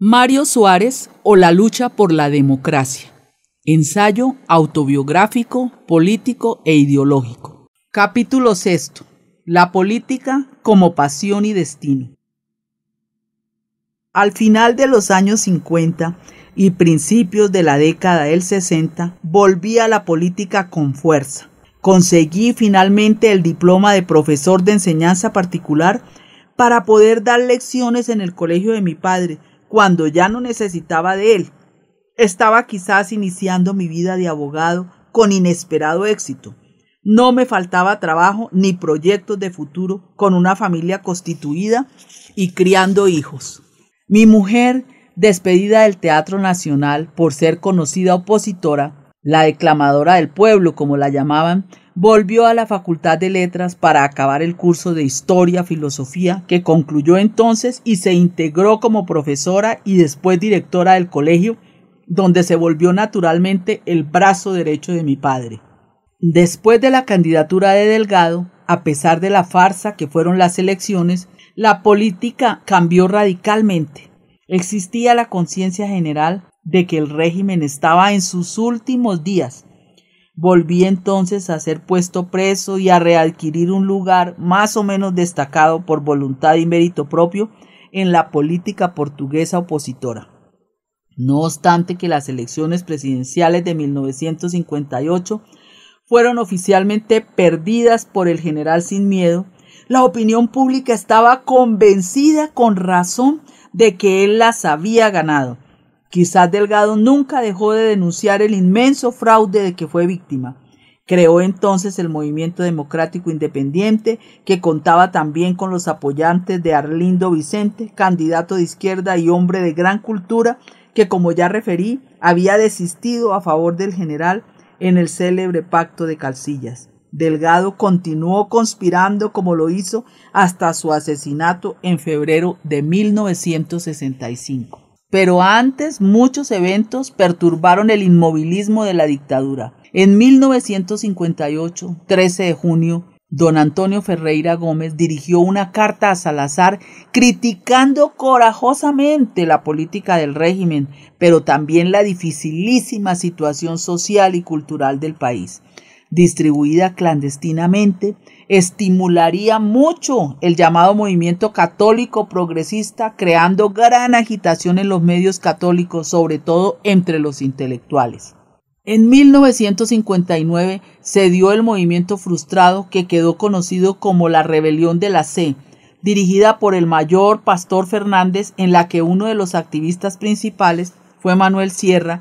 Mario Suárez o la lucha por la democracia. Ensayo autobiográfico, político e ideológico. Capítulo 6. La política como pasión y destino. Al final de los años 50 y principios de la década del 60, volví a la política con fuerza. Conseguí finalmente el diploma de profesor de enseñanza particular para poder dar lecciones en el colegio de mi padre, cuando ya no necesitaba de él. Estaba quizás iniciando mi vida de abogado con inesperado éxito. No me faltaba trabajo ni proyectos de futuro, con una familia constituida y criando hijos. Mi mujer, despedida del Teatro Nacional por ser conocida opositora, la declamadora del pueblo, como la llamaban, volvió a la Facultad de Letras para acabar el curso de Historia, Filosofía, que concluyó entonces y se integró como profesora y después directora del colegio, donde se volvió naturalmente el brazo derecho de mi padre. Después de la candidatura de Delgado, a pesar de la farsa que fueron las elecciones, la política cambió radicalmente. Existía la conciencia general de que el régimen estaba en sus últimos días. Volví entonces a ser puesto preso y a readquirir un lugar más o menos destacado por voluntad y mérito propio en la política portuguesa opositora. No obstante que las elecciones presidenciales de 1958 fueron oficialmente perdidas por el general Sin Miedo, la opinión pública estaba convencida con razón de que él las había ganado. Quizás Delgado nunca dejó de denunciar el inmenso fraude de que fue víctima. Creó entonces el Movimiento Democrático Independiente, que contaba también con los apoyantes de Arlindo Vicente, candidato de izquierda y hombre de gran cultura, que, como ya referí, había desistido a favor del general en el célebre Pacto de Calcillas. Delgado continuó conspirando como lo hizo hasta su asesinato en febrero de 1965. Pero antes muchos eventos perturbaron el inmovilismo de la dictadura. En 1958, 13 de junio, don Antonio Ferreira Gómez dirigió una carta a Salazar criticando corajosamente la política del régimen, pero también la dificilísima situación social y cultural del país. Distribuida clandestinamente, estimularía mucho el llamado movimiento católico progresista, creando gran agitación en los medios católicos, sobre todo entre los intelectuales. En 1959 se dio el movimiento frustrado que quedó conocido como la Rebelión de la C, dirigida por el mayor Pastor Fernández, en la que uno de los activistas principales fue Manuel Sierra,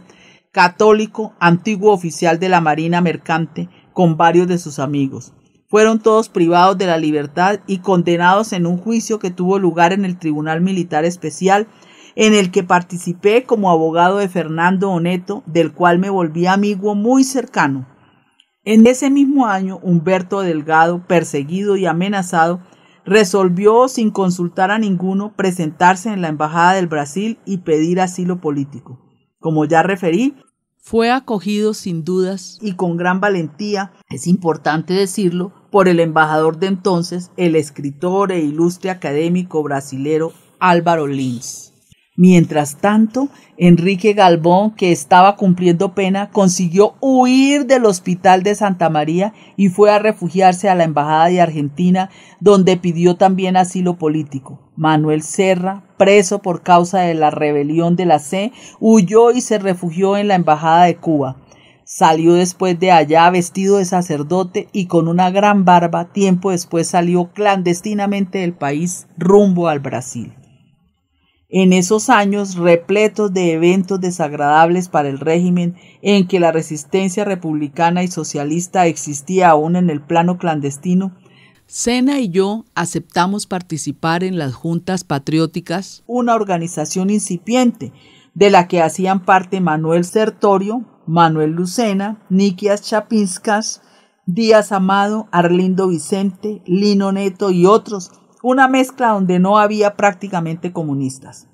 católico, antiguo oficial de la Marina Mercante, con varios de sus amigos. Fueron todos privados de la libertad y condenados en un juicio que tuvo lugar en el Tribunal Militar Especial, en el que participé como abogado de Fernando Oneto, del cual me volví amigo muy cercano. En ese mismo año, Humberto Delgado, perseguido y amenazado, resolvió, sin consultar a ninguno, presentarse en la Embajada del Brasil y pedir asilo político. Como ya referí, fue acogido sin dudas y con gran valentía, es importante decirlo, por el embajador de entonces, el escritor e ilustre académico brasilero Álvaro Lins. Mientras tanto, Enrique Galvón, que estaba cumpliendo pena, consiguió huir del hospital de Santa María y fue a refugiarse a la Embajada de Argentina, donde pidió también asilo político. Manuel Serra, preso por causa de la rebelión de la C, huyó y se refugió en la Embajada de Cuba. Salió después de allá vestido de sacerdote y con una gran barba. Tiempo después salió clandestinamente del país rumbo al Brasil. En esos años repletos de eventos desagradables para el régimen, en que la resistencia republicana y socialista existía aún en el plano clandestino, Sena y yo aceptamos participar en las Juntas Patrióticas, una organización incipiente de la que hacían parte Manuel Sertorio, Manuel Lucena, Nikias Chapinskas, Díaz Amado, Arlindo Vicente, Lino Neto y otros, una mezcla donde no había prácticamente comunistas.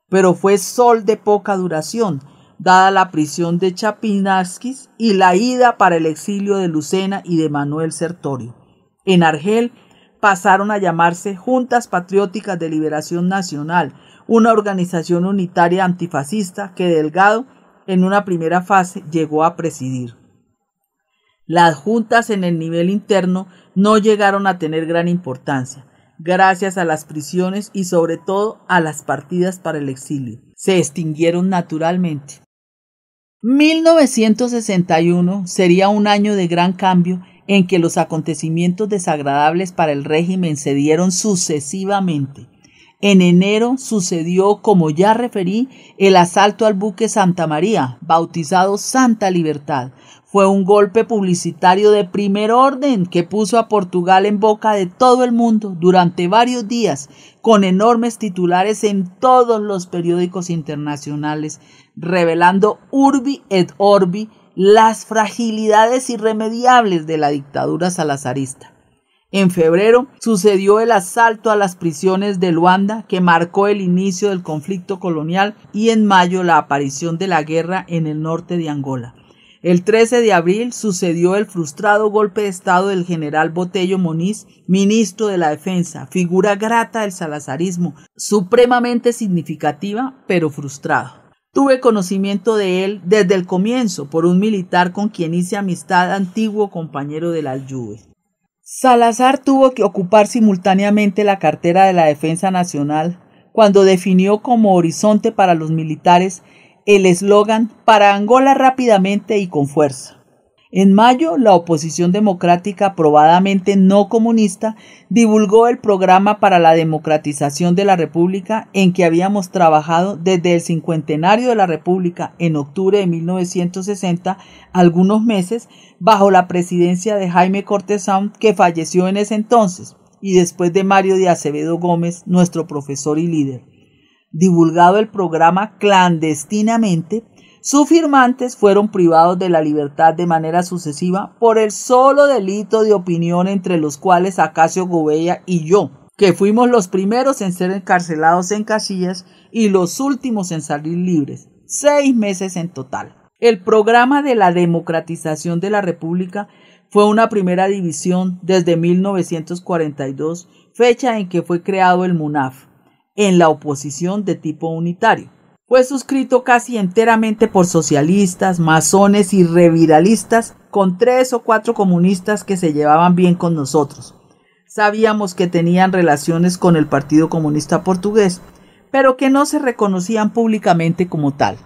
Pero fue sol de poca duración, dada la prisión de Chapinskis y la ida para el exilio de Lucena y de Manuel Sertorio. En Argel pasaron a llamarse Juntas Patrióticas de Liberación Nacional, una organización unitaria antifascista que Delgado, en una primera fase, llegó a presidir. Las juntas en el nivel interno no llegaron a tener gran importancia, gracias a las prisiones y sobre todo a las partidas para el exilio. Se extinguieron naturalmente. 1961 sería un año de gran cambio en que los acontecimientos desagradables para el régimen se dieron sucesivamente. En enero sucedió, como ya referí, el asalto al buque Santa María, bautizado Santa Libertad. Fue un golpe publicitario de primer orden que puso a Portugal en boca de todo el mundo durante varios días, con enormes titulares en todos los periódicos internacionales, revelando urbi et orbi las fragilidades irremediables de la dictadura salazarista. En febrero sucedió el asalto a las prisiones de Luanda, que marcó el inicio del conflicto colonial, y en mayo la aparición de la guerra en el norte de Angola. El 13 de abril sucedió el frustrado golpe de estado del general Botelho Muniz, ministro de la Defensa, figura grata del salazarismo, supremamente significativa, pero frustrado. Tuve conocimiento de él desde el comienzo por un militar con quien hice amistad, antiguo compañero del Aljube. Salazar tuvo que ocupar simultáneamente la cartera de la Defensa Nacional cuando definió como horizonte para los militares el eslogan «Para Angola rápidamente y con fuerza». En mayo, la oposición democrática, probadamente no comunista, divulgó el programa para la democratización de la República en que habíamos trabajado desde el cincuentenario de la República en octubre de 1960, algunos meses, bajo la presidencia de Jaime Cortesán, que falleció en ese entonces, y después de Mario de Acevedo Gómez, nuestro profesor y líder. Divulgado el programa clandestinamente, sus firmantes fueron privados de la libertad de manera sucesiva por el solo delito de opinión, entre los cuales Acacio Gouveia y yo, que fuimos los primeros en ser encarcelados en Casillas y los últimos en salir libres, 6 meses en total. El programa de la democratización de la República fue una primera división desde 1942, fecha en que fue creado el MUNAF, en la oposición de tipo unitario. Fue suscrito casi enteramente por socialistas, masones y reviralistas, con 3 o 4 comunistas que se llevaban bien con nosotros. Sabíamos que tenían relaciones con el Partido Comunista Portugués, pero que no se reconocían públicamente como tal.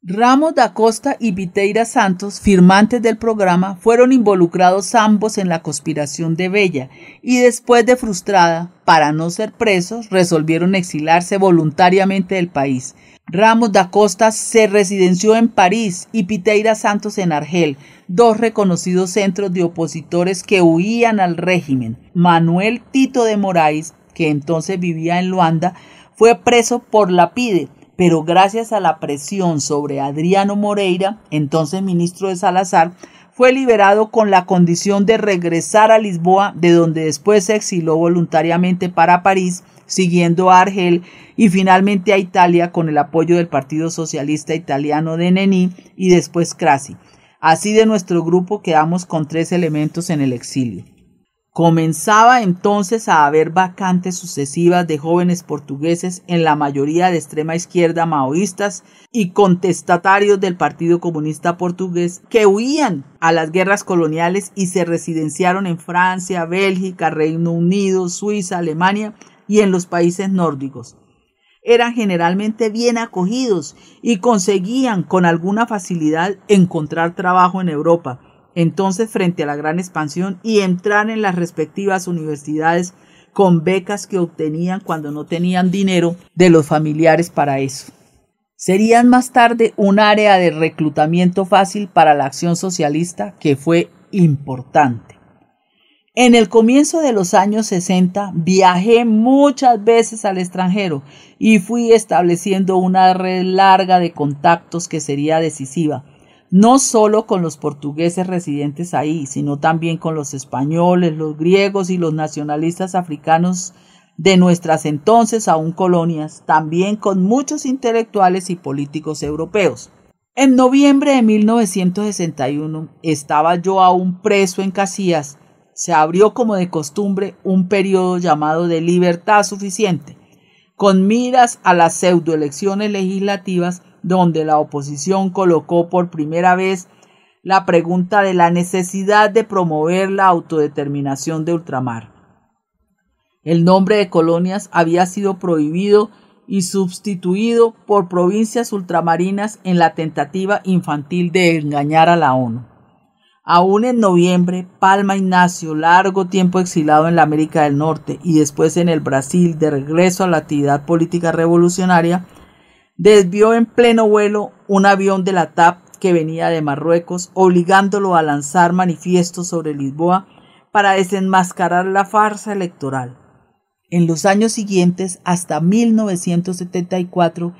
Ramos da Costa y Vieira Santos, firmantes del programa, fueron involucrados ambos en la conspiración de Bella y después de frustrada, para no ser presos, resolvieron exilarse voluntariamente del país. Ramos da Costa se residenció en París y Vieira Santos en Argel, 2 reconocidos centros de opositores que huían al régimen. Manuel Tito de Moraes, que entonces vivía en Luanda, fue preso por la PIDE, pero gracias a la presión sobre Adriano Moreira, entonces ministro de Salazar, fue liberado con la condición de regresar a Lisboa, de donde después se exiló voluntariamente para París, siguiendo a Argel y finalmente a Italia con el apoyo del Partido Socialista Italiano de Není y después Craxi. Así de nuestro grupo quedamos con 3 elementos en el exilio. Comenzaba entonces a haber vacantes sucesivas de jóvenes portugueses, en la mayoría de extrema izquierda, maoístas y contestatarios del Partido Comunista Portugués, que huían a las guerras coloniales y se residenciaron en Francia, Bélgica, Reino Unido, Suiza, Alemania y en los países nórdicos. Eran generalmente bien acogidos y conseguían con alguna facilidad encontrar trabajo en Europa, entonces frente a la gran expansión, y entrar en las respectivas universidades con becas que obtenían cuando no tenían dinero de los familiares para eso. Serían más tarde un área de reclutamiento fácil para la acción socialista, que fue importante. En el comienzo de los años 60 viajé muchas veces al extranjero y fui estableciendo una red larga de contactos que sería decisiva, no solo con los portugueses residentes ahí, sino también con los españoles, los griegos y los nacionalistas africanos de nuestras entonces aún colonias, también con muchos intelectuales y políticos europeos. En noviembre de 1961 estaba yo aún preso en Casillas. Se abrió como de costumbre un periodo llamado de libertad suficiente. con miras a las pseudoelecciones legislativas, donde la oposición colocó por primera vez la pregunta de la necesidad de promover la autodeterminación de ultramar. El nombre de colonias había sido prohibido y sustituido por provincias ultramarinas en la tentativa infantil de engañar a la ONU. Aún en noviembre, Palma Ignacio, largo tiempo exilado en la América del Norte y después en el Brasil de regreso a la actividad política revolucionaria, desvió en pleno vuelo un avión de la TAP que venía de Marruecos, obligándolo a lanzar manifiestos sobre Lisboa para desenmascarar la farsa electoral. En los años siguientes, hasta 1974,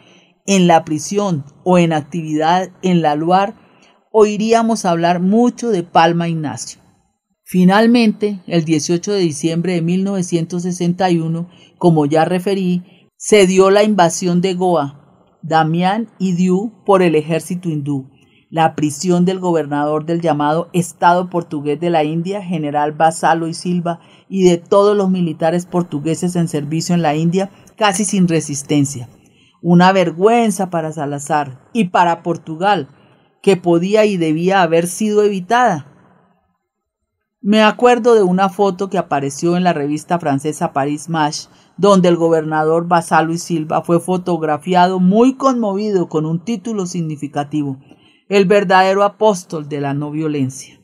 en la prisión o en actividad en la Luar, oiríamos hablar mucho de Palma Ignacio. Finalmente, el 18 de diciembre de 1961, como ya referí, se dio la invasión de Goa, Damián y Diu por el ejército hindú, la prisión del gobernador del llamado Estado portugués de la India, general Vassallo y Silva, y de todos los militares portugueses en servicio en la India, casi sin resistencia. Una vergüenza para Salazar y para Portugal, que podía y debía haber sido evitada. Me acuerdo de una foto que apareció en la revista francesa Paris Match, donde el gobernador Vassallo y Silva fue fotografiado muy conmovido con un título significativo: el verdadero apóstol de la no violencia.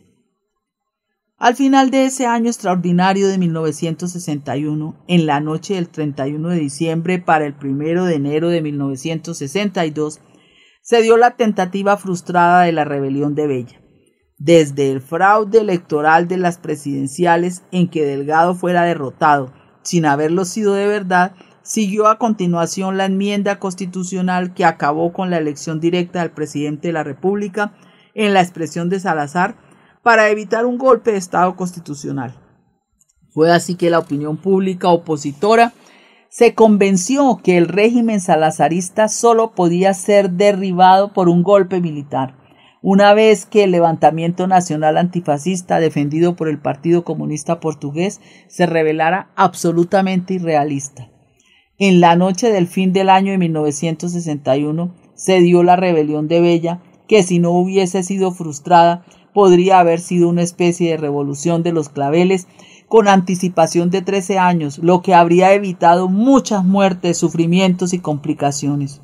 Al final de ese año extraordinario de 1961, en la noche del 31 de diciembre para el 1 de enero de 1962, se dio la tentativa frustrada de la rebelión de Bella. Desde el fraude electoral de las presidenciales en que Delgado fuera derrotado, sin haberlo sido de verdad, siguió a continuación la enmienda constitucional que acabó con la elección directa del presidente de la República, en la expresión de Salazar, para evitar un golpe de Estado constitucional. Fue así que la opinión pública opositora se convenció que el régimen salazarista solo podía ser derribado por un golpe militar, una vez que el levantamiento nacional antifascista defendido por el Partido Comunista Portugués se revelara absolutamente irrealista. En la noche del fin del año de 1961 se dio la rebelión de Bella, que si no hubiese sido frustrada podría haber sido una especie de revolución de los claveles con anticipación de 13 años, lo que habría evitado muchas muertes, sufrimientos y complicaciones.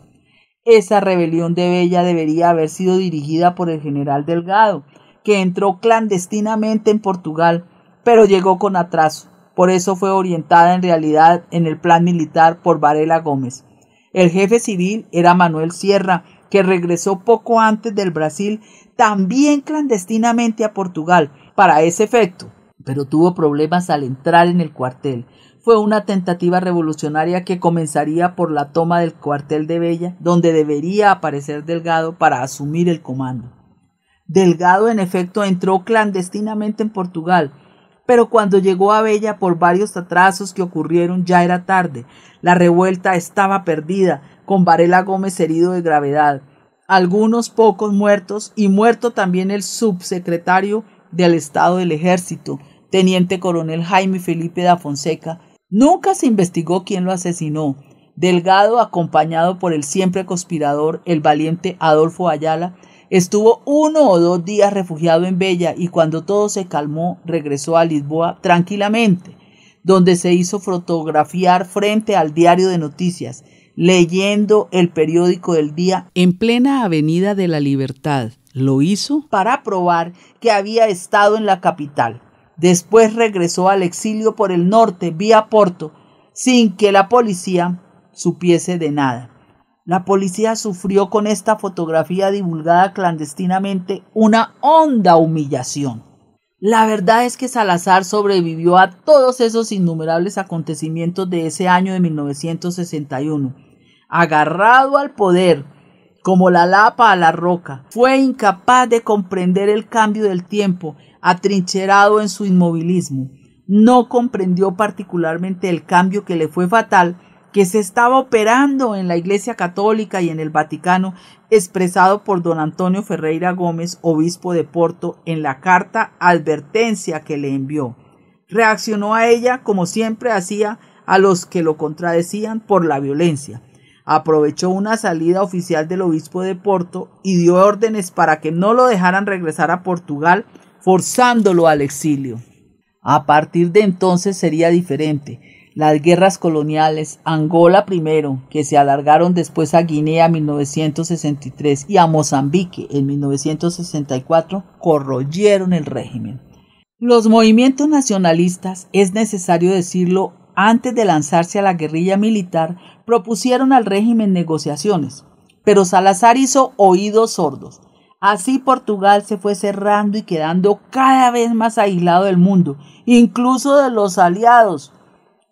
Esa rebelión de Bella debería haber sido dirigida por el general Delgado, que entró clandestinamente en Portugal, pero llegó con atraso. Por eso fue orientada en realidad en el plan militar por Varela Gómez. El jefe civil era Manuel Sierra, que regresó poco antes del Brasil, también clandestinamente a Portugal, para ese efecto, pero tuvo problemas al entrar en el cuartel. Fue una tentativa revolucionaria que comenzaría por la toma del cuartel de Bella, donde debería aparecer Delgado para asumir el comando. Delgado, en efecto, entró clandestinamente en Portugal, pero cuando llegó a Bella, por varios atrasos que ocurrieron, ya era tarde. La revuelta estaba perdida, con Varela Gómez herido de gravedad, algunos pocos muertos, y muerto también el subsecretario del Estado del Ejército, teniente coronel Jaime Felipe da Fonseca. Nunca se investigó quién lo asesinó. Delgado, acompañado por el siempre conspirador, el valiente Adolfo Ayala, estuvo 1 o 2 días refugiado en Bella y cuando todo se calmó regresó a Lisboa tranquilamente, donde se hizo fotografiar frente al diario de noticias, leyendo el periódico del día en plena Avenida de la Libertad. Lo hizo para probar que había estado en la capital. Después regresó al exilio por el norte, vía Porto, sin que la policía supiese de nada. La policía sufrió con esta fotografía divulgada clandestinamente una honda humillación. La verdad es que Salazar sobrevivió a todos esos innumerables acontecimientos de ese año de 1961. Agarrado al poder, como la lapa a la roca, fue incapaz de comprender el cambio del tiempo, atrincherado en su inmovilismo. No comprendió particularmente el cambio que le fue fatal, que se estaba operando en la Iglesia Católica y en el Vaticano, expresado por don Antonio Ferreira Gómez, obispo de Porto, en la carta advertencia que le envió. Reaccionó a ella, como siempre hacía, a los que lo contradecían por la violencia. Aprovechó una salida oficial del obispo de Porto y dio órdenes para que no lo dejaran regresar a Portugal, forzándolo al exilio. A partir de entonces sería diferente. Las guerras coloniales, Angola primero, que se alargaron después a Guinea en 1963 y a Mozambique en 1964, corroyeron el régimen. Los movimientos nacionalistas, es necesario decirlo, antes de lanzarse a la guerrilla militar, propusieron al régimen negociaciones, pero Salazar hizo oídos sordos. Así Portugal se fue cerrando y quedando cada vez más aislado del mundo, incluso de los aliados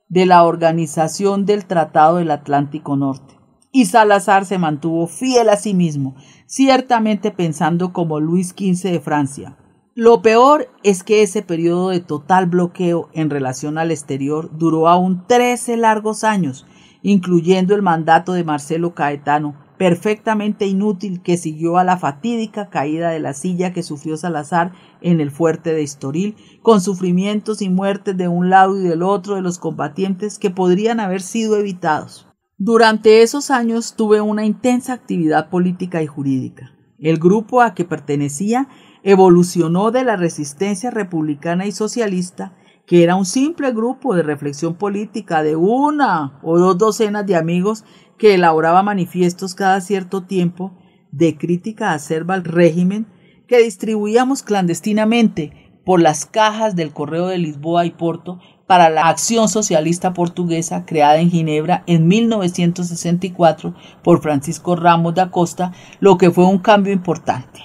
de la Organización del Tratado del Atlántico Norte. Y Salazar se mantuvo fiel a sí mismo, ciertamente pensando como Luis XV de Francia. Lo peor es que ese periodo de total bloqueo en relación al exterior duró aún 13 largos años, incluyendo el mandato de Marcelo Caetano, perfectamente inútil, que siguió a la fatídica caída de la silla que sufrió Salazar en el fuerte de Estoril, con sufrimientos y muertes de un lado y del otro de los combatientes que podrían haber sido evitados. Durante esos años tuve una intensa actividad política y jurídica. El grupo a que pertenecía evolucionó de la resistencia republicana y socialista, que era un simple grupo de reflexión política de 1 o 2 docenas de amigos que elaboraba manifiestos cada cierto tiempo de crítica acerba al régimen, que distribuíamos clandestinamente por las cajas del Correo de Lisboa y Porto para la Acción Socialista Portuguesa, creada en Ginebra en 1964 por Francisco Ramos da Costa, lo que fue un cambio importante.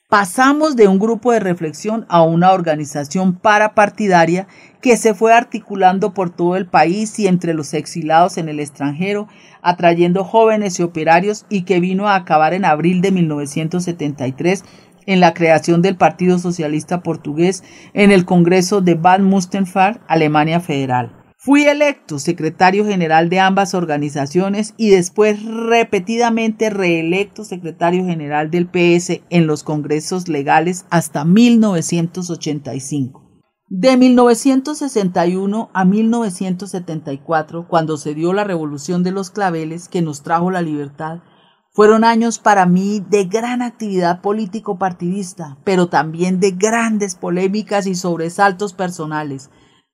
Pasamos de un grupo de reflexión a una organización parapartidaria que se fue articulando por todo el país y entre los exilados en el extranjero, atrayendo jóvenes y operarios, y que vino a acabar en abril de 1973 en la creación del Partido Socialista Portugués en el Congreso de Bad Münstersfort, Alemania Federal. Fui electo secretario general de ambas organizaciones y después repetidamente reelecto secretario general del PS en los congresos legales hasta 1985. De 1961 a 1974, cuando se dio la Revolución de los Claveles que nos trajo la libertad, fueron años para mí de gran actividad político-partidista, pero también de grandes polémicas y sobresaltos personales.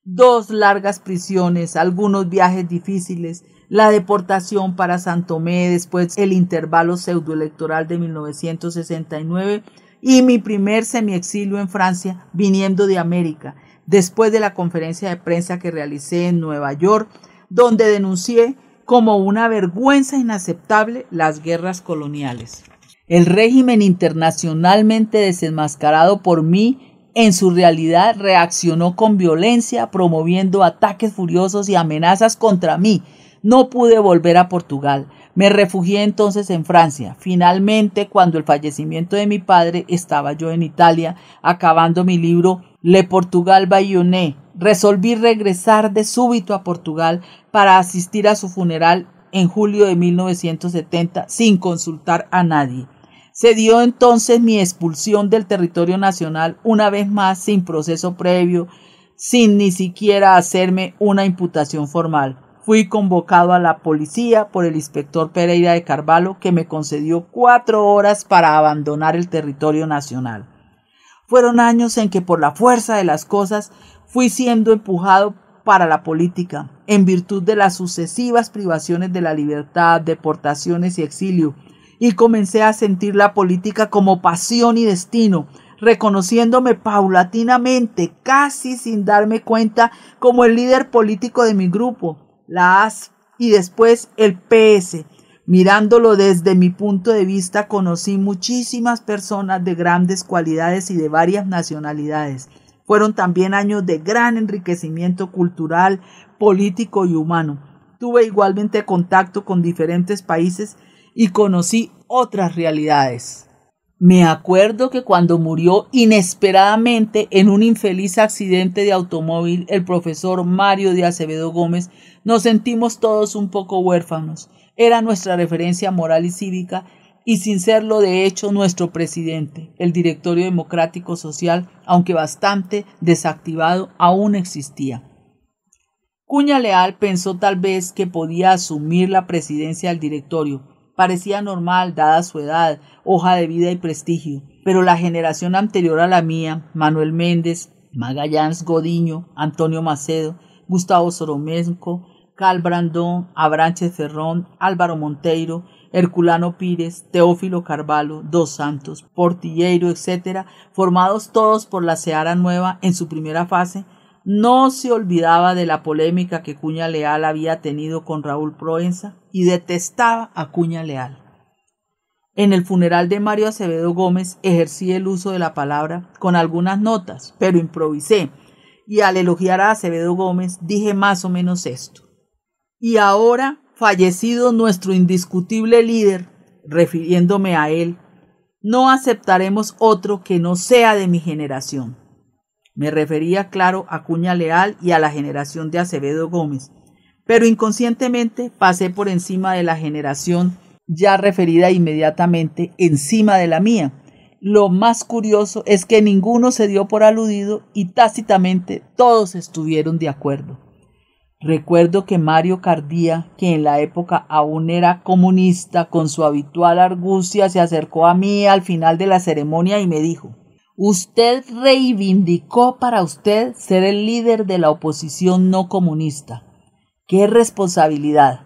2 largas prisiones, algunos viajes difíciles, la deportación para San Tomé, después el intervalo pseudoelectoral de 1969 y mi primer semiexilio en Francia, viniendo de América, después de la conferencia de prensa que realicé en Nueva York, donde denuncié como una vergüenza inaceptable las guerras coloniales. El régimen internacionalmente desenmascarado por mí, en su realidad reaccionó con violencia, promoviendo ataques furiosos y amenazas contra mí. No pude volver a Portugal. Me refugié entonces en Francia. Finalmente, cuando el fallecimiento de mi padre, estaba yo en Italia, acabando mi libro Le Portugal Bayonnais. Resolví regresar de súbito a Portugal para asistir a su funeral en julio de 1970 sin consultar a nadie. Se dio entonces mi expulsión del territorio nacional, una vez más sin proceso previo, sin ni siquiera hacerme una imputación formal. Fui convocado a la policía por el inspector Pereira de Carvalho, que me concedió 4 horas para abandonar el territorio nacional. Fueron años en que por la fuerza de las cosas fui siendo empujado para la política, en virtud de las sucesivas privaciones de la libertad, deportaciones y exilio, y comencé a sentir la política como pasión y destino, reconociéndome paulatinamente, casi sin darme cuenta, como el líder político de mi grupo, la AS, y después el PS. Mirándolo desde mi punto de vista, conocí muchísimas personas de grandes cualidades y de varias nacionalidades. Fueron también años de gran enriquecimiento cultural, político y humano. Tuve igualmente contacto con diferentes países y conocí otras realidades. Me acuerdo que cuando murió inesperadamente en un infeliz accidente de automóvil el profesor Mario de Acevedo Gómez, nos sentimos todos un poco huérfanos. Era nuestra referencia moral y cívica, y sin serlo de hecho nuestro presidente. El Directorio Democrático Social, aunque bastante desactivado, aún existía. Cuña Leal pensó tal vez que podía asumir la presidencia del directorio. Parecía normal, dada su edad, hoja de vida y prestigio, pero la generación anterior a la mía, Manuel Méndez, Magallanes Godiño, Antonio Macedo, Gustavo Soromenko, Cal Brandón, Abranches Ferrón, Álvaro Monteiro, Herculano Pires, Teófilo Carvalho, Dos Santos, Portilleiro, etc., formados todos por la Seara Nueva en su primera fase, no se olvidaba de la polémica que Cuña Leal había tenido con Raúl Proenza y detestaba a Cuña Leal. En el funeral de Mario Acevedo Gómez ejercí el uso de la palabra con algunas notas, pero improvisé, y al elogiar a Acevedo Gómez dije más o menos esto. Y ahora, fallecido nuestro indiscutible líder, refiriéndome a él, no aceptaremos otro que no sea de mi generación. Me refería, claro, a Cuña Leal y a la generación de Acevedo Gómez, pero inconscientemente pasé por encima de la generación ya referida inmediatamente encima de la mía. Lo más curioso es que ninguno se dio por aludido y tácitamente todos estuvieron de acuerdo. Recuerdo que Mario Cardía, que en la época aún era comunista, con su habitual argucia se acercó a mí al final de la ceremonia y me dijo: «Usted reivindicó para usted ser el líder de la oposición no comunista. ¡Qué responsabilidad!».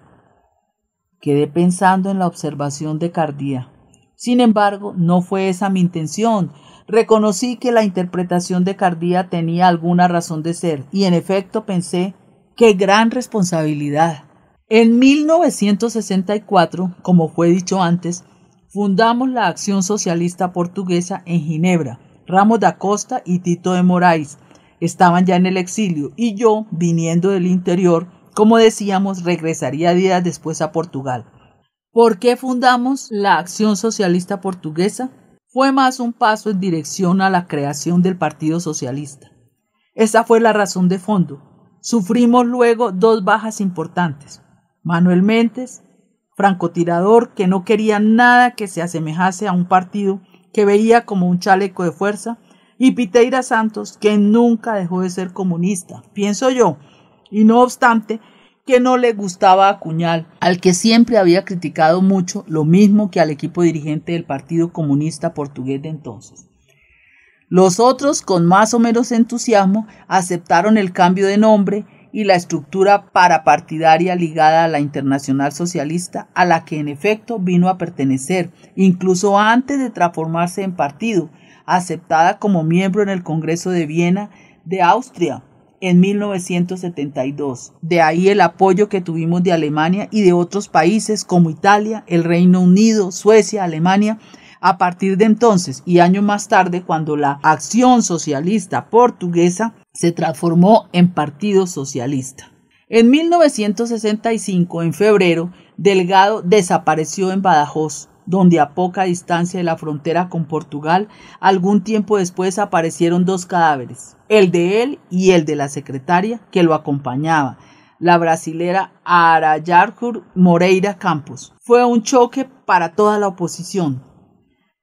Quedé pensando en la observación de Cardía. Sin embargo, no fue esa mi intención. Reconocí que la interpretación de Cardía tenía alguna razón de ser, y en efecto pensé: ¡qué gran responsabilidad! En 1964, como fue dicho antes, fundamos la Acción Socialista Portuguesa en Ginebra. Ramos da Costa y Tito de Moraes estaban ya en el exilio y yo, viniendo del interior, como decíamos, regresaría días después a Portugal. ¿Por qué fundamos la Acción Socialista Portuguesa? Fue más un paso en dirección a la creación del Partido Socialista. Esa fue la razón de fondo. Sufrimos luego dos bajas importantes. Manuel Méndez, francotirador que no quería nada que se asemejase a un partido que veía como un chaleco de fuerza, y Piteira Santos, que nunca dejó de ser comunista, pienso yo, y no obstante que no le gustaba a Cuñal, al que siempre había criticado mucho, lo mismo que al equipo dirigente del Partido Comunista Portugués de entonces. Los otros, con más o menos entusiasmo, aceptaron el cambio de nombre y la estructura parapartidaria ligada a la Internacional Socialista, a la que en efecto vino a pertenecer, incluso antes de transformarse en partido, aceptada como miembro en el Congreso de Viena de Austria en 1972. De ahí el apoyo que tuvimos de Alemania y de otros países como Italia, el Reino Unido, Suecia, Alemania. A partir de entonces y años más tarde, cuando la Acción Socialista Portuguesa se transformó en Partido Socialista. En 1965, en febrero, Delgado desapareció en Badajoz, donde a poca distancia de la frontera con Portugal, algún tiempo después aparecieron dos cadáveres, el de él y el de la secretaria que lo acompañaba, la brasilera Arayarjur Moreira Campos. Fue un choque para toda la oposición.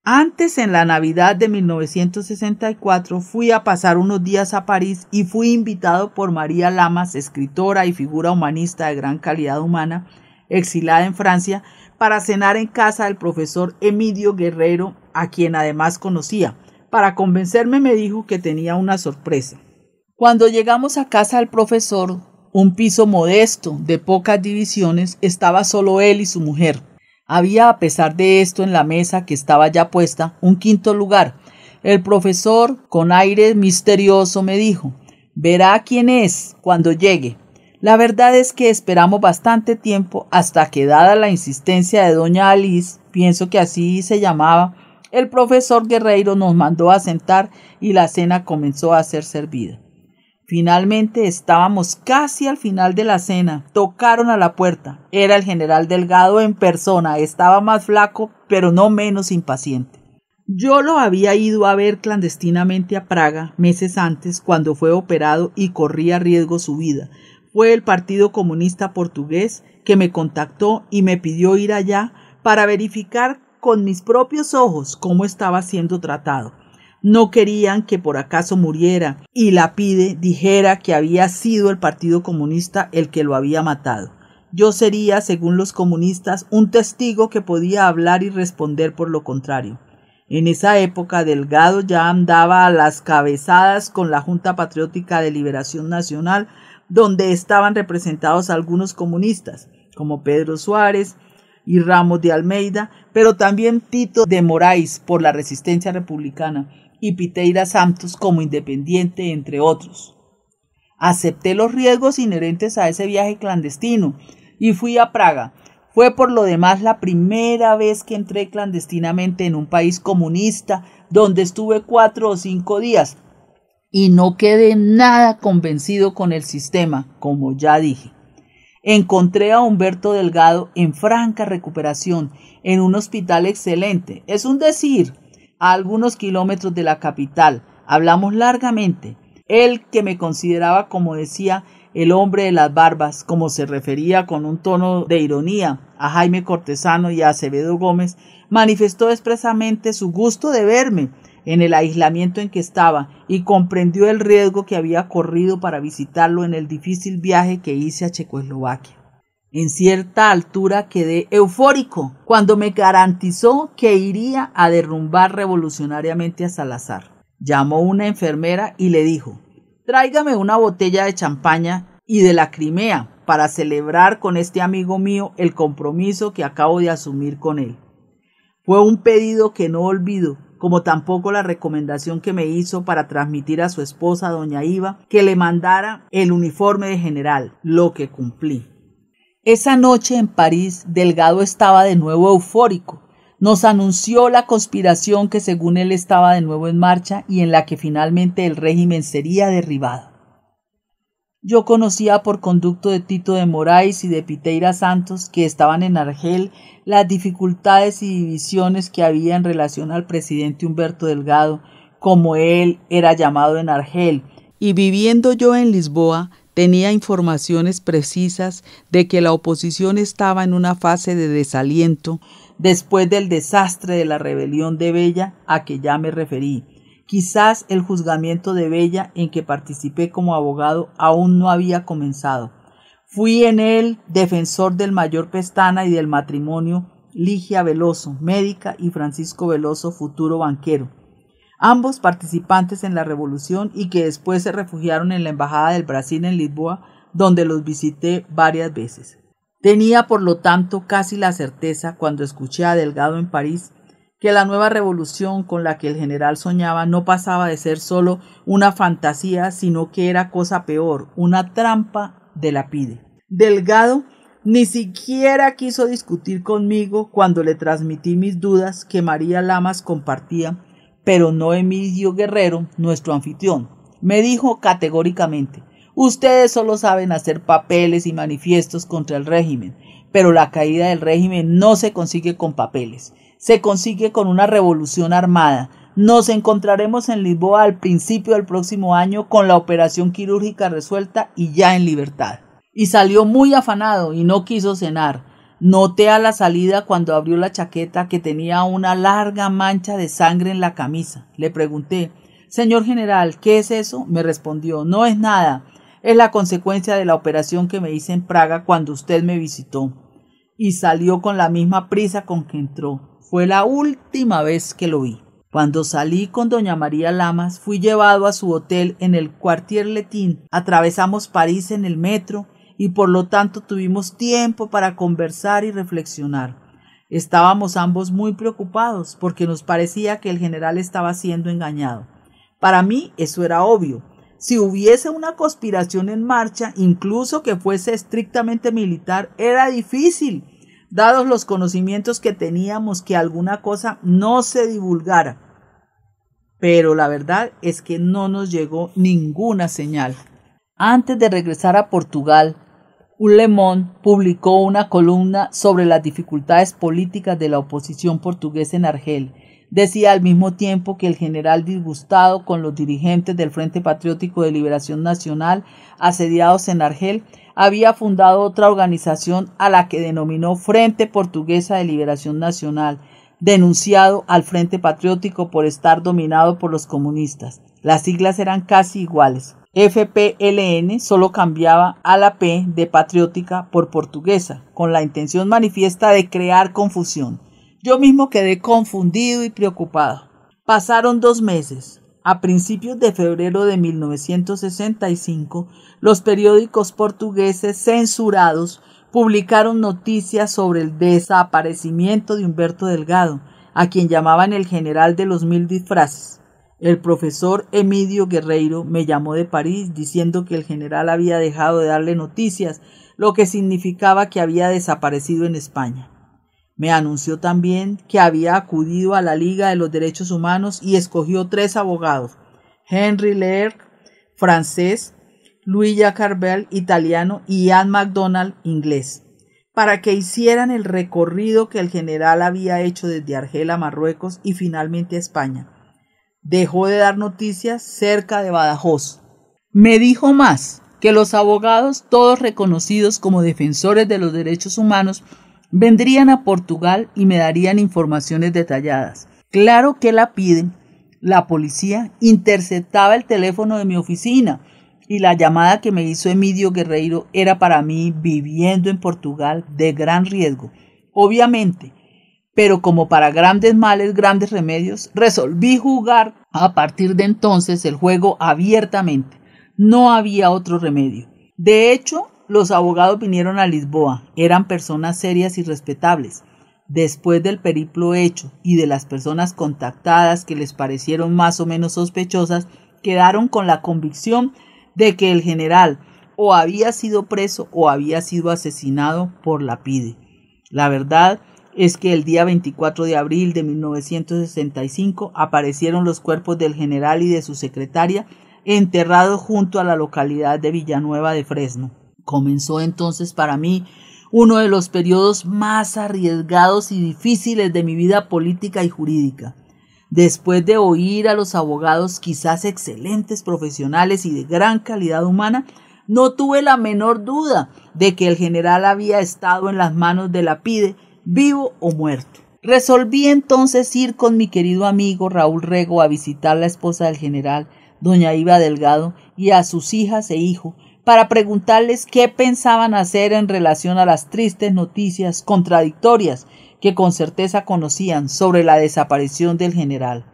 Antes, en la Navidad de 1964, fui a pasar unos días a París y fui invitado por María Lamas, escritora y figura humanista de gran calidad humana, exilada en Francia, para cenar en casa del profesor Emilio Guerrero, a quien además conocía. Para convencerme me dijo que tenía una sorpresa. Cuando llegamos a casa del profesor, un piso modesto, de pocas divisiones, estaba solo él y su mujer. Había, a pesar de esto, en la mesa que estaba ya puesta, un quinto lugar. El profesor, con aire misterioso, me dijo: «Verá quién es cuando llegue». La verdad es que esperamos bastante tiempo hasta que, dada la insistencia de doña Alice, pienso que así se llamaba, el profesor Guerreiro nos mandó a sentar y la cena comenzó a ser servida. Finalmente estábamos casi al final de la cena. Tocaron a la puerta. Era el general Delgado en persona. Estaba más flaco, pero no menos impaciente. Yo lo había ido a ver clandestinamente a Praga meses antes, cuando fue operado y corría riesgo su vida. Fue el Partido Comunista Portugués que me contactó y me pidió ir allá para verificar con mis propios ojos cómo estaba siendo tratado. No querían que por acaso muriera y Lapide dijera que había sido el Partido Comunista el que lo había matado. Yo sería, según los comunistas, un testigo que podía hablar y responder por lo contrario. En esa época Delgado ya andaba a las cabezadas con la Junta Patriótica de Liberación Nacional, donde estaban representados algunos comunistas, como Pedro Suárez y Ramos de Almeida, pero también Tito de Moraes por la Resistencia Republicana y Piteira Santos como independiente, entre otros. Acepté los riesgos inherentes a ese viaje clandestino y fui a Praga. Fue por lo demás la primera vez que entré clandestinamente en un país comunista, donde estuve 4 o 5 días y no quedé nada convencido con el sistema, como ya dije. Encontré a Humberto Delgado en franca recuperación, en un hospital excelente, es un decir, a algunos kilómetros de la capital. Hablamos largamente. Él, que me consideraba, como decía, el hombre de las barbas, como se refería con un tono de ironía a Jaime Cortesano y a Acevedo Gómez, manifestó expresamente su gusto de verme en el aislamiento en que estaba y comprendió el riesgo que había corrido para visitarlo en el difícil viaje que hice a Checoslovaquia. En cierta altura quedé eufórico cuando me garantizó que iría a derrumbar revolucionariamente a Salazar. Llamó una enfermera y le dijo: tráigame una botella de champaña y de la Crimea para celebrar con este amigo mío el compromiso que acabo de asumir con él. Fue un pedido que no olvido, como tampoco la recomendación que me hizo para transmitir a su esposa, doña Iva, que le mandara el uniforme de general, lo que cumplí. Esa noche en París, Delgado estaba de nuevo eufórico. Nos anunció la conspiración que según él estaba de nuevo en marcha y en la que finalmente el régimen sería derribado. Yo conocía por conducto de Tito de Moraes y de Piteira Santos, que estaban en Argel, las dificultades y divisiones que había en relación al presidente Humberto Delgado, como él era llamado en Argel, y viviendo yo en Lisboa, tenía informaciones precisas de que la oposición estaba en una fase de desaliento después del desastre de la rebelión de Bella a que ya me referí. Quizás el juzgamiento de Bella, en que participé como abogado, aún no había comenzado. Fui en él defensor del mayor Pestana y del matrimonio Ligia Veloso, médica, y Francisco Veloso, futuro banquero, ambos participantes en la revolución y que después se refugiaron en la embajada del Brasil en Lisboa, donde los visité varias veces. Tenía, por lo tanto, casi la certeza, cuando escuché a Delgado en París, que la nueva revolución con la que el general soñaba no pasaba de ser solo una fantasía, sino que era cosa peor, una trampa de Lapide. Delgado ni siquiera quiso discutir conmigo cuando le transmití mis dudas que María Lamas compartía, pero no Emilio Guerrero, nuestro anfitrión. Me dijo categóricamente: ustedes solo saben hacer papeles y manifiestos contra el régimen, pero la caída del régimen no se consigue con papeles, se consigue con una revolución armada. Nos encontraremos en Lisboa al principio del próximo año con la operación quirúrgica resuelta y ya en libertad. Y salió muy afanado y no quiso cenar. Noté a la salida, cuando abrió la chaqueta, que tenía una larga mancha de sangre en la camisa. Le pregunté: señor general, ¿qué es eso? Me respondió: no es nada, es la consecuencia de la operación que me hice en Praga cuando usted me visitó. Y salió con la misma prisa con que entró. Fue la última vez que lo vi. Cuando salí con doña María Lamas, fui llevado a su hotel en el Quartier Latin. Atravesamos París en el metro y por lo tanto tuvimos tiempo para conversar y reflexionar. Estábamos ambos muy preocupados porque nos parecía que el general estaba siendo engañado. Para mí eso era obvio. Si hubiese una conspiración en marcha, incluso que fuese estrictamente militar, era difícil, dados los conocimientos que teníamos, que alguna cosa no se divulgara. Pero la verdad es que no nos llegó ninguna señal. Antes de regresar a Portugal, un Le Monde publicó una columna sobre las dificultades políticas de la oposición portuguesa en Argel. Decía al mismo tiempo que el general, disgustado con los dirigentes del Frente Patriótico de Liberación Nacional asediados en Argel, había fundado otra organización a la que denominó Frente Portuguesa de Liberación Nacional, denunciado al Frente Patriótico por estar dominado por los comunistas. Las siglas eran casi iguales. FPLN solo cambiaba a la P de patriótica por portuguesa, con la intención manifiesta de crear confusión. Yo mismo quedé confundido y preocupado. Pasaron 2 meses. A principios de febrero de 1965, los periódicos portugueses censurados publicaron noticias sobre el desaparecimiento de Humberto Delgado, a quien llamaban el general de los 1000 disfraces. El profesor Emídio Guerreiro me llamó de París diciendo que el general había dejado de darle noticias, lo que significaba que había desaparecido en España. Me anunció también que había acudido a la Liga de los Derechos Humanos y escogió 3 abogados, Henry Lerch, francés, Louis Jacarbel, italiano, y Ian MacDonald, inglés, para que hicieran el recorrido que el general había hecho desde Argel a Marruecos y finalmente a España. Dejó de dar noticias cerca de Badajoz. Me dijo más, que los abogados, todos reconocidos como defensores de los derechos humanos, vendrían a Portugal y me darían informaciones detalladas. Claro que la piden. La policía interceptaba el teléfono de mi oficina y la llamada que me hizo Emídio Guerreiro era para mí, viviendo en Portugal, de gran riesgo. Obviamente, pero como para grandes males, grandes remedios, resolví jugar a partir de entonces el juego abiertamente. No había otro remedio. De hecho, los abogados vinieron a Lisboa. Eran personas serias y respetables. Después del periplo hecho y de las personas contactadas que les parecieron más o menos sospechosas, quedaron con la convicción de que el general o había sido preso o había sido asesinado por la PIDE. La verdad es que el día 24 de abril de 1965 aparecieron los cuerpos del general y de su secretaria enterrados junto a la localidad de Villanueva de Fresno. Comenzó entonces para mí uno de los periodos más arriesgados y difíciles de mi vida política y jurídica. Después de oír a los abogados, quizás excelentes profesionales y de gran calidad humana, no tuve la menor duda de que el general había estado en las manos de la PIDE, vivo o muerto. Resolví entonces ir con mi querido amigo Raúl Rego a visitar a la esposa del general, doña Iva Delgado, y a sus hijas e hijo, para preguntarles qué pensaban hacer en relación a las tristes noticias contradictorias que con certeza conocían sobre la desaparición del general.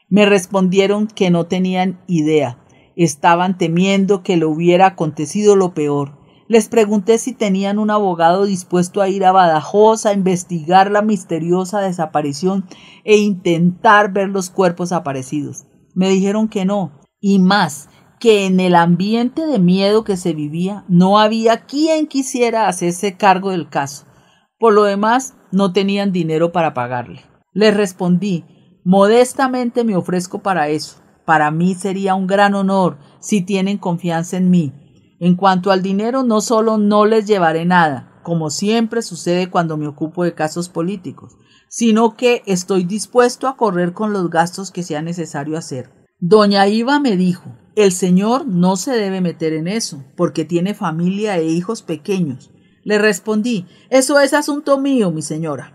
Me respondieron que no tenían idea, estaban temiendo que le hubiera acontecido lo peor. Les pregunté si tenían un abogado dispuesto a ir a Badajoz a investigar la misteriosa desaparición e intentar ver los cuerpos aparecidos. Me dijeron que no, y más, que en el ambiente de miedo que se vivía no había quien quisiera hacerse cargo del caso. Por lo demás, no tenían dinero para pagarle. Les respondí, modestamente me ofrezco para eso. Para mí sería un gran honor si tienen confianza en mí. En cuanto al dinero, no solo no les llevaré nada, como siempre sucede cuando me ocupo de casos políticos, sino que estoy dispuesto a correr con los gastos que sea necesario hacer. Doña Iva me dijo, el señor no se debe meter en eso, porque tiene familia e hijos pequeños. Le respondí, eso es asunto mío, mi señora.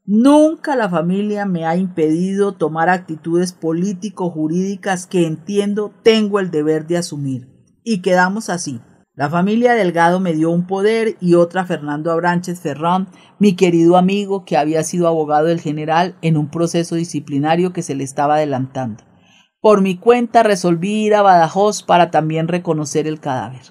Nunca la familia me ha impedido tomar actitudes político-jurídicas que entiendo tengo el deber de asumir. Y quedamos así. La familia Delgado me dio un poder y otra Fernando Abranches Ferrán, mi querido amigo que había sido abogado del general en un proceso disciplinario que se le estaba adelantando. Por mi cuenta resolví ir a Badajoz para también reconocer el cadáver.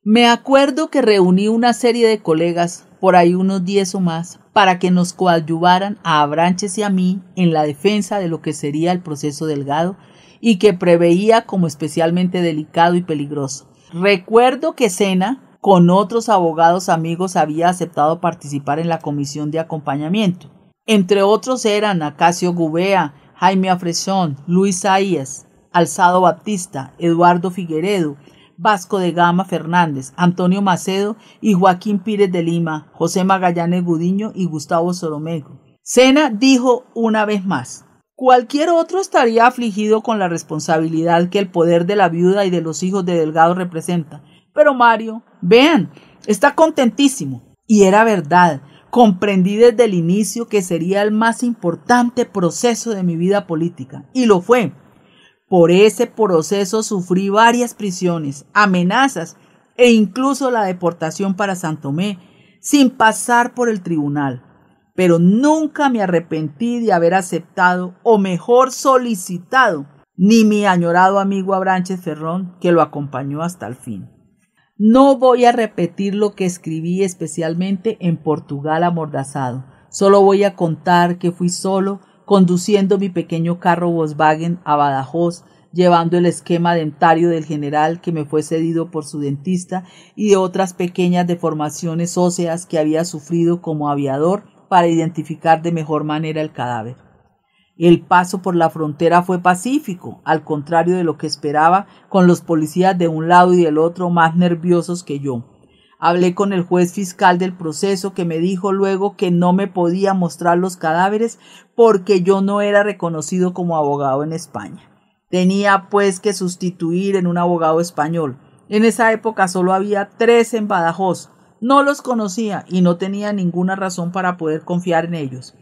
Me acuerdo que reuní una serie de colegas, por ahí unos 10 o más, para que nos coadyuvaran a Abranches y a mí en la defensa de lo que sería el proceso Delgado y que preveía como especialmente delicado y peligroso. Recuerdo que Sena, con otros abogados amigos, había aceptado participar en la comisión de acompañamiento. Entre otros eran Acacio Gubea, Jaime Afrezón, Luis Saías, Alzado Baptista, Eduardo Figueredo, Vasco de Gama Fernández, Antonio Macedo y Joaquín Pírez de Lima, José Magallanes Gudiño y Gustavo Soromego. Sena dijo una vez más, cualquier otro estaría afligido con la responsabilidad que el poder de la viuda y de los hijos de Delgado representa. Pero Mario, vean, está contentísimo. Y era verdad, comprendí desde el inicio que sería el más importante proceso de mi vida política, y lo fue. Por ese proceso sufrí varias prisiones, amenazas e incluso la deportación para San Tomé, sin pasar por el tribunal. Pero nunca me arrepentí de haber aceptado, o mejor solicitado, ni mi añorado amigo Abranches Ferrón, que lo acompañó hasta el fin. No voy a repetir lo que escribí especialmente en Portugal amordazado. Solo voy a contar que fui solo, conduciendo mi pequeño carro Volkswagen a Badajoz, llevando el esquema dentario del general que me fue cedido por su dentista y de otras pequeñas deformaciones óseas que había sufrido como aviador para identificar de mejor manera el cadáver. El paso por la frontera fue pacífico, al contrario de lo que esperaba, con los policías de un lado y del otro más nerviosos que yo. Hablé con el juez fiscal del proceso, que me dijo luego que no me podía mostrar los cadáveres porque yo no era reconocido como abogado en España. Tenía pues que sustituir en un abogado español. En esa época solo había 3 en Badajoz. No los conocía y no tenía ninguna razón para poder confiar en ellos.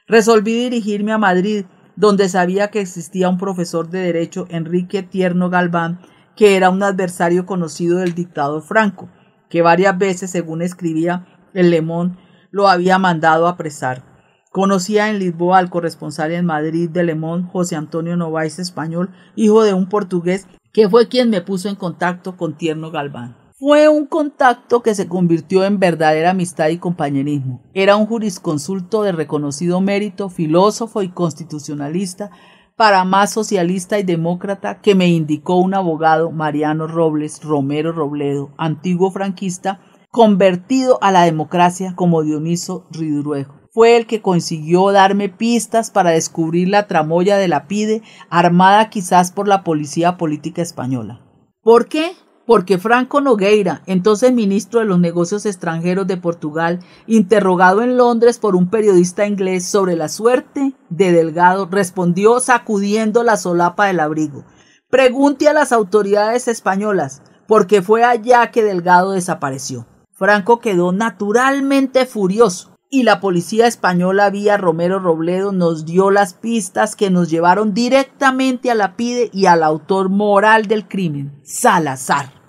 Resolví dirigirme a Madrid, donde sabía que existía un profesor de Derecho, Enrique Tierno Galván, que era un adversario conocido del dictador Franco, que varias veces, según escribía el Le Monde, lo había mandado a apresar. Conocía en Lisboa al corresponsal en Madrid de Le Monde, José Antonio Novaes Español, hijo de un portugués, que fue quien me puso en contacto con Tierno Galván. Fue un contacto que se convirtió en verdadera amistad y compañerismo. Era un jurisconsulto de reconocido mérito, filósofo y constitucionalista, para más socialista y demócrata, que me indicó un abogado, Mariano Robles Romero Robledo, antiguo franquista, convertido a la democracia como Dioniso Ridruejo. Fue el que consiguió darme pistas para descubrir la tramoya de la PIDE, armada quizás por la policía política española. ¿Por qué? Porque Franco Nogueira, entonces ministro de los Negocios Extranjeros de Portugal, interrogado en Londres por un periodista inglés sobre la suerte de Delgado, respondió sacudiendo la solapa del abrigo: pregunte a las autoridades españolas, porque fue allá que Delgado desapareció. Franco quedó naturalmente furioso, y la policía española vía Romero Robledo nos dio las pistas que nos llevaron directamente a la PIDE y al autor moral del crimen, Salazar.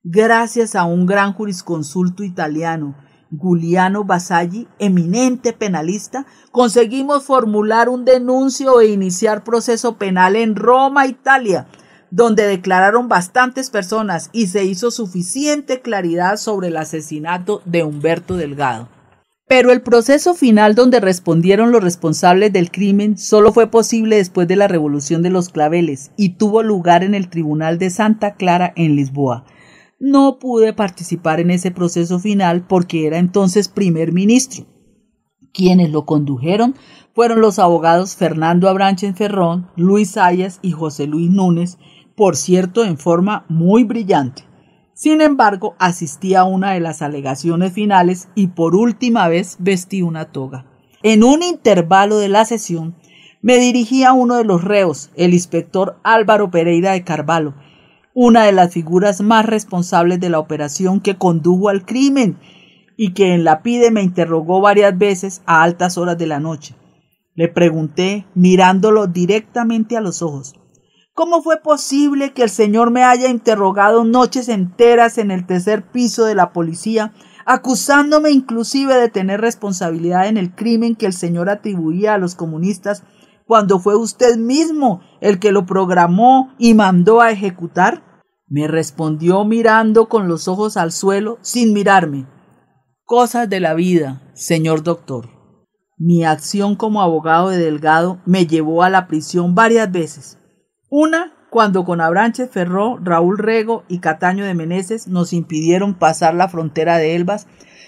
Gracias a un gran jurisconsulto italiano, Giuliano Vassalli, eminente penalista, conseguimos formular un denuncio e iniciar proceso penal en Roma, Italia, donde declararon bastantes personas y se hizo suficiente claridad sobre el asesinato de Humberto Delgado. Pero el proceso final, donde respondieron los responsables del crimen, solo fue posible después de la Revolución de los Claveles y tuvo lugar en el Tribunal de Santa Clara en Lisboa. No pude participar en ese proceso final porque era entonces primer ministro. Quienes lo condujeron fueron los abogados Fernando Abranches Ferrón, Luis Sayas y José Luis Núñez, por cierto en forma muy brillante. Sin embargo, asistí a una de las alegaciones finales y por última vez vestí una toga. En un intervalo de la sesión, me dirigí a uno de los reos, el inspector Álvaro Pereira de Carvalho, una de las figuras más responsables de la operación que condujo al crimen y que en la PIDE me interrogó varias veces a altas horas de la noche. Le pregunté, mirándolo directamente a los ojos: ¿cómo fue posible que el señor me haya interrogado noches enteras en el tercer piso de la policía, acusándome inclusive de tener responsabilidad en el crimen que el señor atribuía a los comunistas, cuando fue usted mismo el que lo programó y mandó a ejecutar? Me respondió mirando con los ojos al suelo sin mirarme: cosas de la vida, señor doctor. Mi acción como abogado de Delgado me llevó a la prisión varias veces. Una, cuando con Abranches Ferrón, Raúl Rego y Cataño de Meneses nos impidieron pasar la frontera de Elvas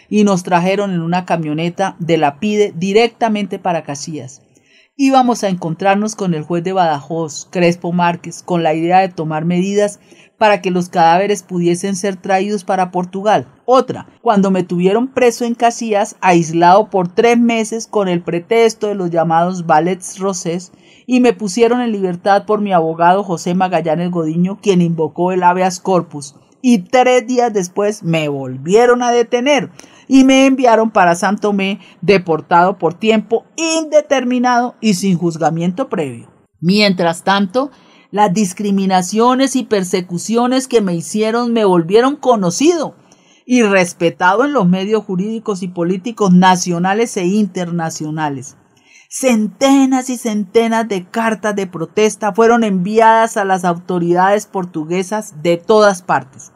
y nos trajeron en una camioneta de la PIDE directamente para Casillas. Íbamos a encontrarnos con el juez de Badajoz, Crespo Márquez, con la idea de tomar medidas para que los cadáveres pudiesen ser traídos para Portugal. Otra, cuando me tuvieron preso en Casillas, aislado por 3 meses con el pretexto de los llamados ballets rosés, y me pusieron en libertad por mi abogado José Magallanes Godiño, quien invocó el habeas corpus, y 3 días después me volvieron a detener y me enviaron para San Tomé deportado por tiempo indeterminado y sin juzgamiento previo. Mientras tanto, las discriminaciones y persecuciones que me hicieron me volvieron conocido y respetado en los medios jurídicos y políticos nacionales e internacionales. Centenas y centenas de cartas de protesta fueron enviadas a las autoridades portuguesas de todas partes.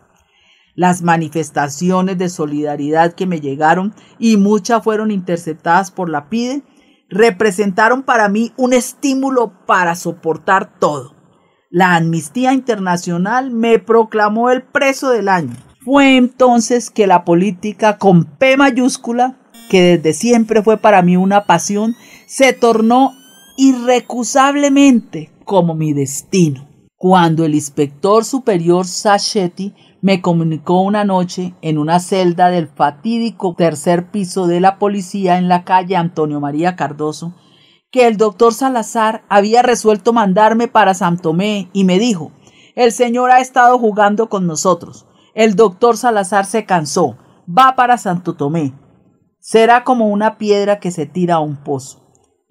Las manifestaciones de solidaridad que me llegaron, y muchas fueron interceptadas por la PIDE, representaron para mí un estímulo para soportar todo. La Amnistía Internacional me proclamó el preso del año. Fue entonces que la política con P mayúscula, que desde siempre fue para mí una pasión, se tornó irrecusablemente como mi destino. Cuando el inspector superior Sacchetti me comunicó una noche en una celda del fatídico 3er piso de la policía en la calle Antonio María Cardoso, que el doctor Salazar había resuelto mandarme para San Tomé, y me dijo: el señor ha estado jugando con nosotros. El doctor Salazar se cansó, va para Santo Tomé. Será como una piedra que se tira a un pozo.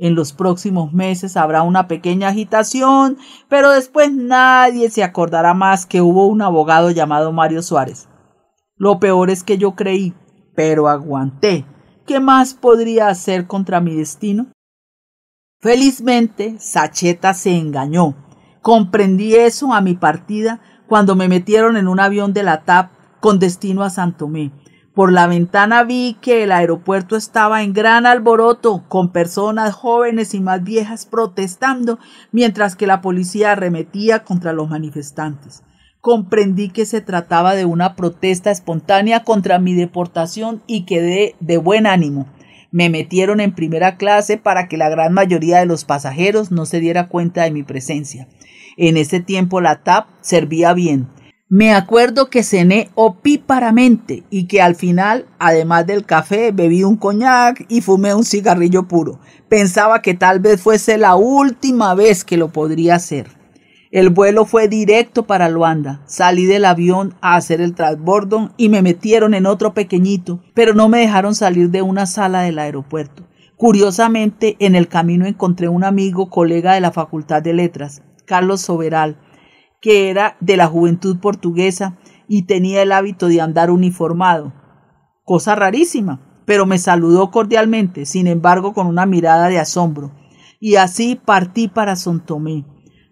En los próximos meses habrá una pequeña agitación, pero después nadie se acordará más que hubo un abogado llamado Mario Suárez. Lo peor es que yo creí, pero aguanté. ¿Qué más podría hacer contra mi destino? Felizmente, Sacheta se engañó. Comprendí eso a mi partida cuando me metieron en un avión de la TAP con destino a San Tomé. Por la ventana vi que el aeropuerto estaba en gran alboroto, con personas jóvenes y más viejas protestando, mientras que la policía arremetía contra los manifestantes. Comprendí que se trataba de una protesta espontánea contra mi deportación y quedé de buen ánimo. Me metieron en primera clase para que la gran mayoría de los pasajeros no se diera cuenta de mi presencia. En ese tiempo la TAP servía bien. Me acuerdo que cené opíparamente y que al final, además del café, bebí un coñac y fumé un cigarrillo puro. Pensaba que tal vez fuese la última vez que lo podría hacer. El vuelo fue directo para Luanda. Salí del avión a hacer el transbordo y me metieron en otro pequeñito, pero no me dejaron salir de una sala del aeropuerto. Curiosamente, en el camino encontré un amigo, colega de la Facultad de Letras, Carlos Soberal, que era de la Juventud Portuguesa y tenía el hábito de andar uniformado. Cosa rarísima, pero me saludó cordialmente, sin embargo con una mirada de asombro. Y así partí para San Tomé.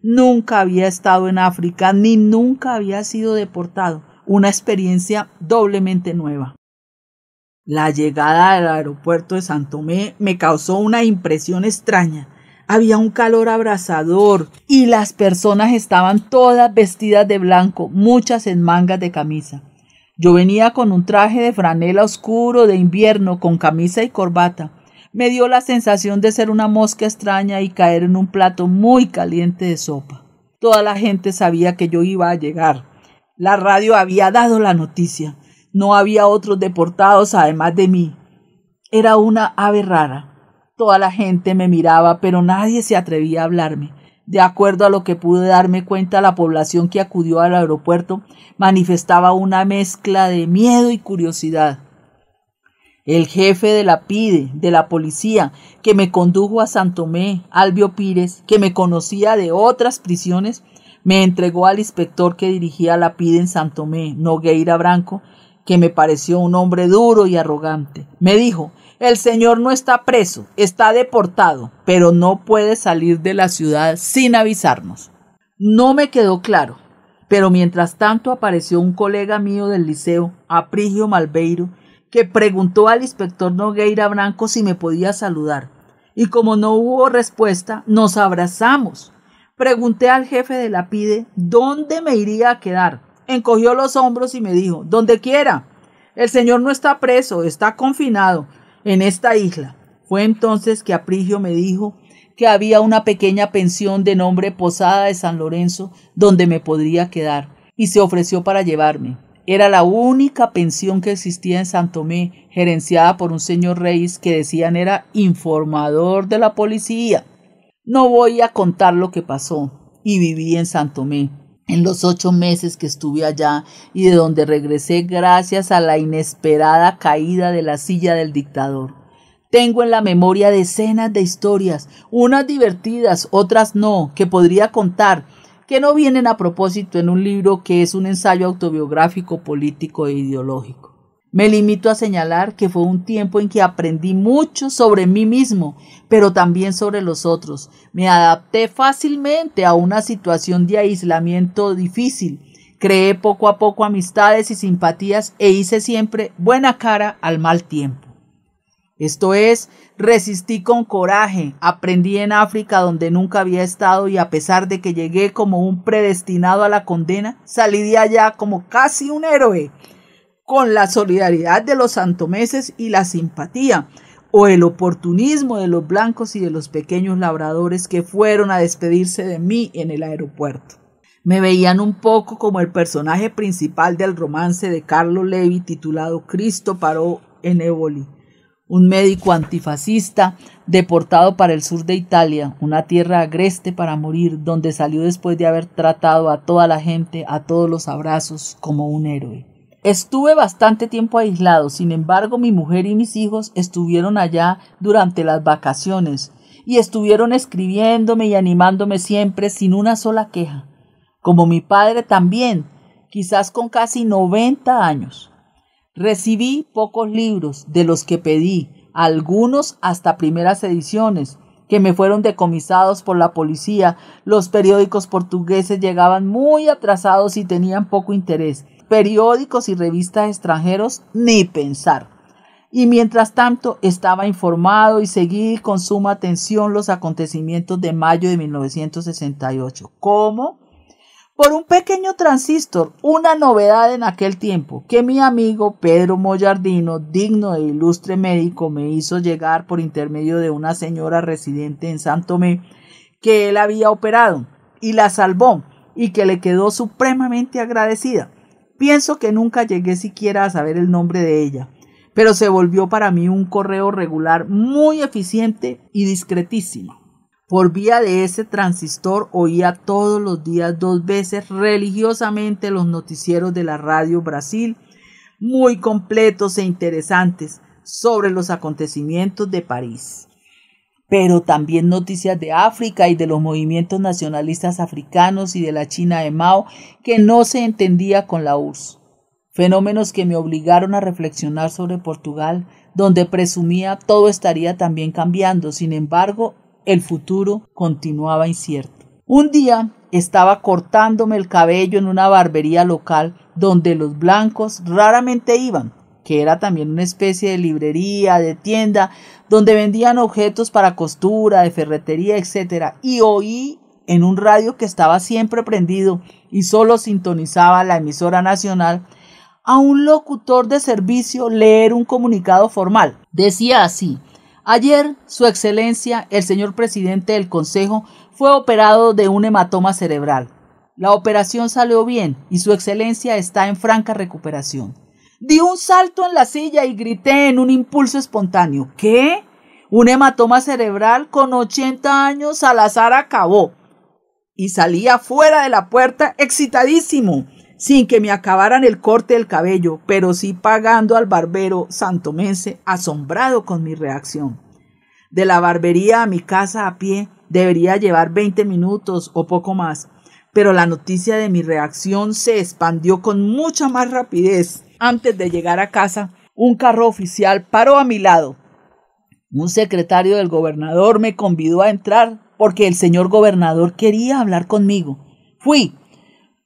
Nunca había estado en África, ni nunca había sido deportado. Una experiencia doblemente nueva. La llegada al aeropuerto de San Tomé me causó una impresión extraña. Había un calor abrasador y las personas estaban todas vestidas de blanco, muchas en mangas de camisa. Yo venía con un traje de franela oscuro de invierno, con camisa y corbata. Me dio la sensación de ser una mosca extraña y caer en un plato muy caliente de sopa. Toda la gente sabía que yo iba a llegar. La radio había dado la noticia. No había otros deportados además de mí. Era una ave rara. Toda la gente me miraba, pero nadie se atrevía a hablarme. De acuerdo a lo que pude darme cuenta, la población que acudió al aeropuerto manifestaba una mezcla de miedo y curiosidad. El jefe de la PIDE, de la policía, que me condujo a San Tomé, Albio Pires, que me conocía de otras prisiones, me entregó al inspector que dirigía la PIDE en San Tomé, Nogueira Branco, que me pareció un hombre duro y arrogante. Me dijo: el señor no está preso, está deportado, pero no puede salir de la ciudad sin avisarnos. No me quedó claro, pero mientras tanto apareció un colega mío del liceo, Aprigio Malveiro, que preguntó al inspector Nogueira Branco si me podía saludar, y como no hubo respuesta, nos abrazamos. Pregunté al jefe de la PIDE dónde me iría a quedar. Encogió los hombros y me dijo: donde quiera. El señor no está preso, está confinado en esta isla. Fue entonces que Aprigio me dijo que había una pequeña pensión de nombre Posada de San Lorenzo donde me podría quedar, y se ofreció para llevarme. Era la única pensión que existía en San Tomé, gerenciada por un señor Reyes que decían era informador de la policía. No voy a contar lo que pasó, y viví en San Tomé. en los 8 meses que estuve allá y de donde regresé gracias a la inesperada caída de la silla del dictador. Tengo en la memoria decenas de historias, unas divertidas, otras no, que podría contar, que no vienen a propósito en un libro que es un ensayo autobiográfico, político e ideológico. Me limito a señalar que fue un tiempo en que aprendí mucho sobre mí mismo, pero también sobre los otros. Me adapté fácilmente a una situación de aislamiento difícil. Creé poco a poco amistades y simpatías e hice siempre buena cara al mal tiempo. Esto es, resistí con coraje, aprendí en África donde nunca había estado y a pesar de que llegué como un predestinado a la condena, salí de allá como casi un héroe, con la solidaridad de los santomeses y la simpatía o el oportunismo de los blancos y de los pequeños labradores que fueron a despedirse de mí en el aeropuerto. Me veían un poco como el personaje principal del romance de Carlo Levi titulado Cristo paró en Éboli, un médico antifascista deportado para el sur de Italia, una tierra agreste para morir, donde salió después de haber tratado a toda la gente, a todos los abrazos, como un héroe. Estuve bastante tiempo aislado, sin embargo mi mujer y mis hijos estuvieron allá durante las vacaciones y estuvieron escribiéndome y animándome siempre sin una sola queja, como mi padre también, quizás con casi 90 años. Recibí pocos libros de los que pedí, algunos hasta primeras ediciones, que me fueron decomisados por la policía. Los periódicos portugueses llegaban muy atrasados y tenían poco interés. Periódicos y revistas extranjeros, ni pensar. Y mientras tanto estaba informado y seguí con suma atención los acontecimientos de mayo de 1968. ¿Cómo? Por un pequeño transistor, una novedad en aquel tiempo, que mi amigo Pedro Mollardino, digno e ilustre médico, me hizo llegar por intermedio de una señora residente en San Tomé, que él había operado y la salvó y que le quedó supremamente agradecida. Pienso que nunca llegué siquiera a saber el nombre de ella, pero se volvió para mí un correo regular muy eficiente y discretísimo. Por vía de ese transistor oía todos los días 2 veces religiosamente los noticieros de la Radio Brasil, muy completos e interesantes, sobre los acontecimientos de París. Pero también noticias de África y de los movimientos nacionalistas africanos y de la China de Mao que no se entendía con la URSS. Fenómenos que me obligaron a reflexionar sobre Portugal, donde presumía todo estaría también cambiando, sin embargo, el futuro continuaba incierto. Un día estaba cortándome el cabello en una barbería local donde los blancos raramente iban, que era también una especie de librería, de tienda, donde vendían objetos para costura, de ferretería, etc. Y oí en un radio que estaba siempre prendido y solo sintonizaba la emisora nacional, a un locutor de servicio leer un comunicado formal. Decía así: ayer, Su Excelencia, el señor presidente del Consejo, fue operado de un hematoma cerebral. La operación salió bien y Su Excelencia está en franca recuperación. Di un salto en la silla y grité en un impulso espontáneo: ¿qué? ¿Un hematoma cerebral? Con 80 años Salazar acabó. Y salí afuera de la puerta excitadísimo, sin que me acabaran el corte del cabello, pero sí pagando al barbero santomense, asombrado con mi reacción. De la barbería a mi casa a pie debería llevar 20 minutos o poco más, pero la noticia de mi reacción se expandió con mucha más rapidez. Antes de llegar a casa, un carro oficial paró a mi lado. Un secretario del gobernador me convidó a entrar porque el señor gobernador quería hablar conmigo. Fui.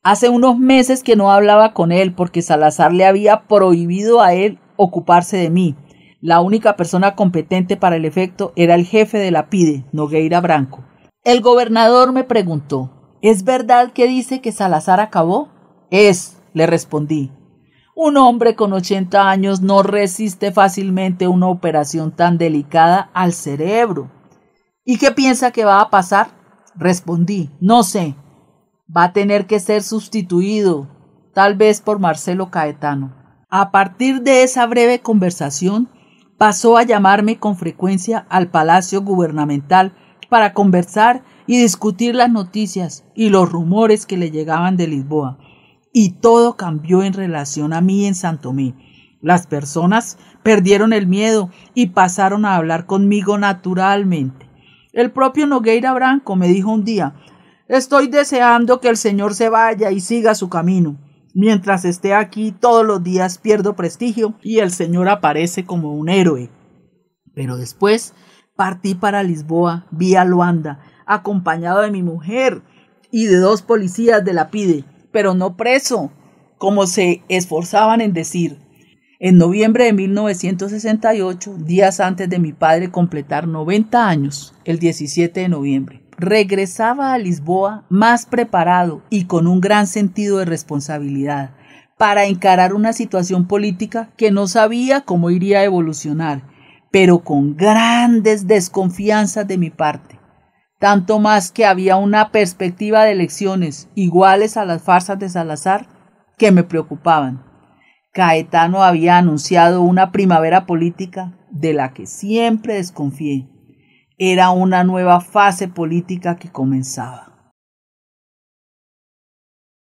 Hace unos meses que no hablaba con él porque Salazar le había prohibido a él ocuparse de mí. La única persona competente para el efecto era el jefe de la PIDE, Nogueira Branco. El gobernador me preguntó: ¿es verdad que dice que Salazar acabó? Es, le respondí. Un hombre con 80 años no resiste fácilmente una operación tan delicada al cerebro. ¿Y qué piensa que va a pasar? Respondí: no sé. Va a tener que ser sustituido, tal vez por Marcelo Caetano. A partir de esa breve conversación, pasó a llamarme con frecuencia al Palacio Gubernamental para conversar y discutir las noticias y los rumores que le llegaban de Lisboa. Y todo cambió en relación a mí en San Tomé. Las personas perdieron el miedo y pasaron a hablar conmigo naturalmente. El propio Nogueira Branco me dijo un día: estoy deseando que el señor se vaya y siga su camino. Mientras esté aquí todos los días pierdo prestigio y el señor aparece como un héroe. Pero después partí para Lisboa vía Luanda, acompañado de mi mujer y de 2 policías de la PIDE, pero no preso, como se esforzaban en decir. En noviembre de 1968, días antes de mi padre completar 90 años, el 17 de noviembre, regresaba a Lisboa más preparado y con un gran sentido de responsabilidad para encarar una situación política que no sabía cómo iría a evolucionar, pero con grandes desconfianzas de mi parte. Tanto más que había una perspectiva de elecciones iguales a las farsas de Salazar que me preocupaban. Caetano había anunciado una primavera política de la que siempre desconfié. Era una nueva fase política que comenzaba.